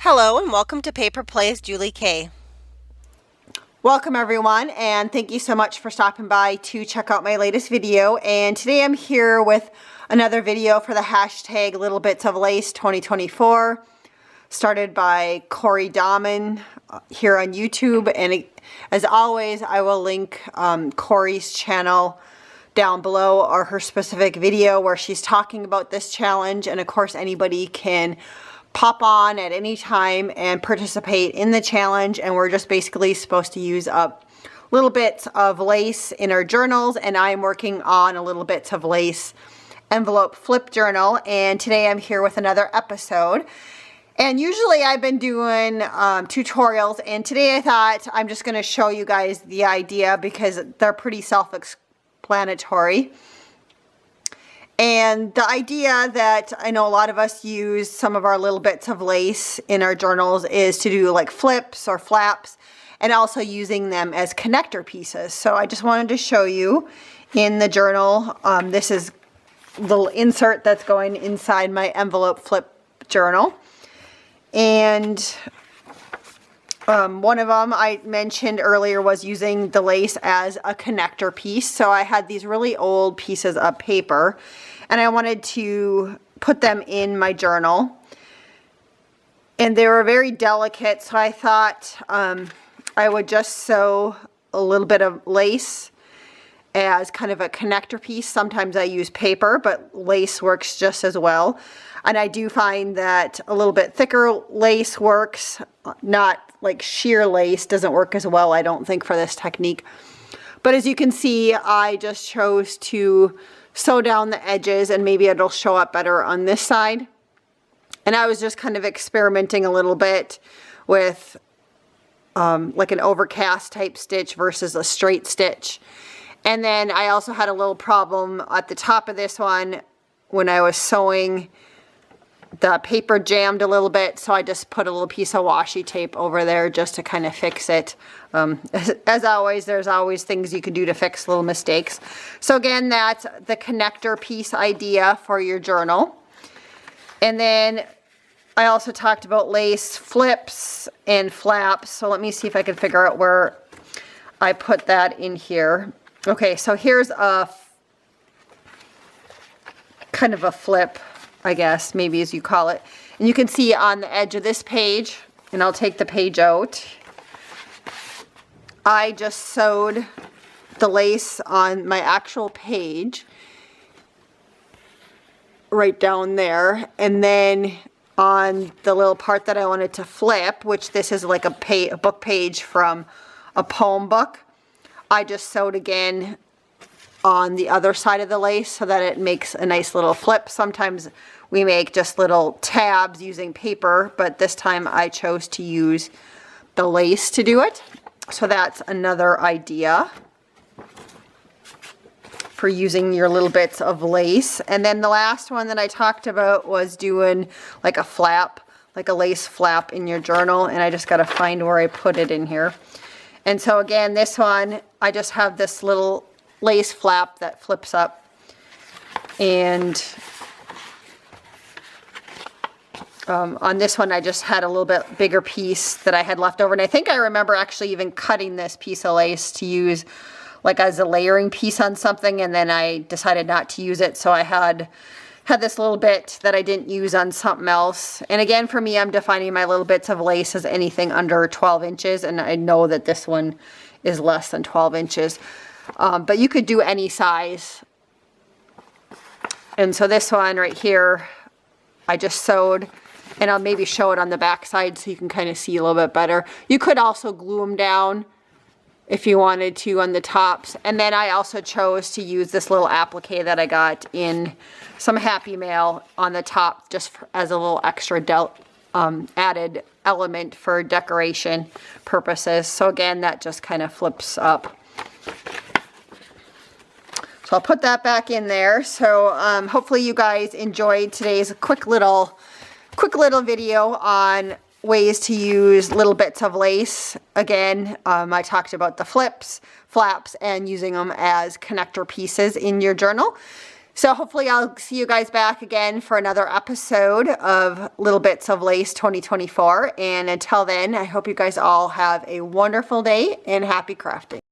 Hello and welcome to Paper Plays Julie K. Welcome everyone, and thank you so much for stopping by to check out my latest video. And today I'm here with another video for the hashtag Little Bits of Lace 2024, started by Cori Dahmen here on YouTube. And as always, I will link Cori's channel down below, or her specific video where she's talking about this challenge. And of course, anybody can pop on at any time and participate in the challenge. And we're just basically supposed to use up little bits of lace in our journals, and I'm working on a little bits of lace envelope flip journal. And today I'm here with another episode. And usually I've been doing tutorials, and today I thought I'm just going to show you guys the idea because they're pretty self-explanatory. And the idea that I know a lot of us use some of our little bits of lace in our journals is to do like flips or flaps, and also using them as connector pieces. So I just wanted to show you in the journal. This is the little insert that's going inside my envelope flip journal. And one of them I mentioned earlier was using the lace as a connector piece. So I had these really old pieces of paper, and I wanted to put them in my journal. And they were very delicate, so I thought I would just sew a little bit of lace as kind of a connector piece. Sometimes I use paper, but lace works just as well. And I do find that a little bit thicker lace works, not like sheer lace doesn't work as well, I don't think, for this technique. But as you can see, I just chose to sew down the edges, and maybe it'll show up better on this side. And I was just kind of experimenting a little bit with like an overcast type stitch versus a straight stitch. And then I also had a little problem at the top of this one when I was sewing. The paper jammed a little bit, so I just put a little piece of washi tape over there just to kind of fix it. As always, there's always things you can do to fix little mistakes. So again, that's the connector piece idea for your journal. And then I also talked about lace flips and flaps. So let me see if I can figure out where I put that in here. Okay, so here's a kind of a flip, I guess, maybe as you call it. And you can see on the edge of this page, and I'll take the page out, I just sewed the lace on my actual page right down there. And then on the little part that I wanted to flip, which this is like a book page from a poem book, I just sewed again on the other side of the lace so that it makes a nice little flip. Sometimes we make just little tabs using paper, but this time I chose to use the lace to do it. So that's another idea for using your little bits of lace. And then the last one that I talked about was doing like a flap, like a lace flap in your journal, and I just got to find where I put it in here. And so again, this one, I just have this little lace flap that flips up, and on this one I just had a little bit bigger piece that I had left over, and I think I remember actually even cutting this piece of lace to use like as a layering piece on something, and then I decided not to use it, so I had this little bit that I didn't use on something else. And again, for me, I'm defining my little bits of lace as anything under 12 inches, and I know that this one is less than 12 inches. But you could do any size. And so this one right here, I just sewed, and I'll maybe show it on the back side so you can kind of see a little bit better. You could also glue them down if you wanted to on the tops. And then I also chose to use this little applique that I got in some Happy Mail on the top, just as a little extra added element for decoration purposes. So again, that just kind of flips up. So I'll put that back in there. So hopefully you guys enjoyed today's quick little video on ways to use little bits of lace. Again, I talked about the flips, flaps, and using them as connector pieces in your journal. So hopefully I'll see you guys back again for another episode of Little Bits of Lace 2024. And until then, I hope you guys all have a wonderful day and happy crafting.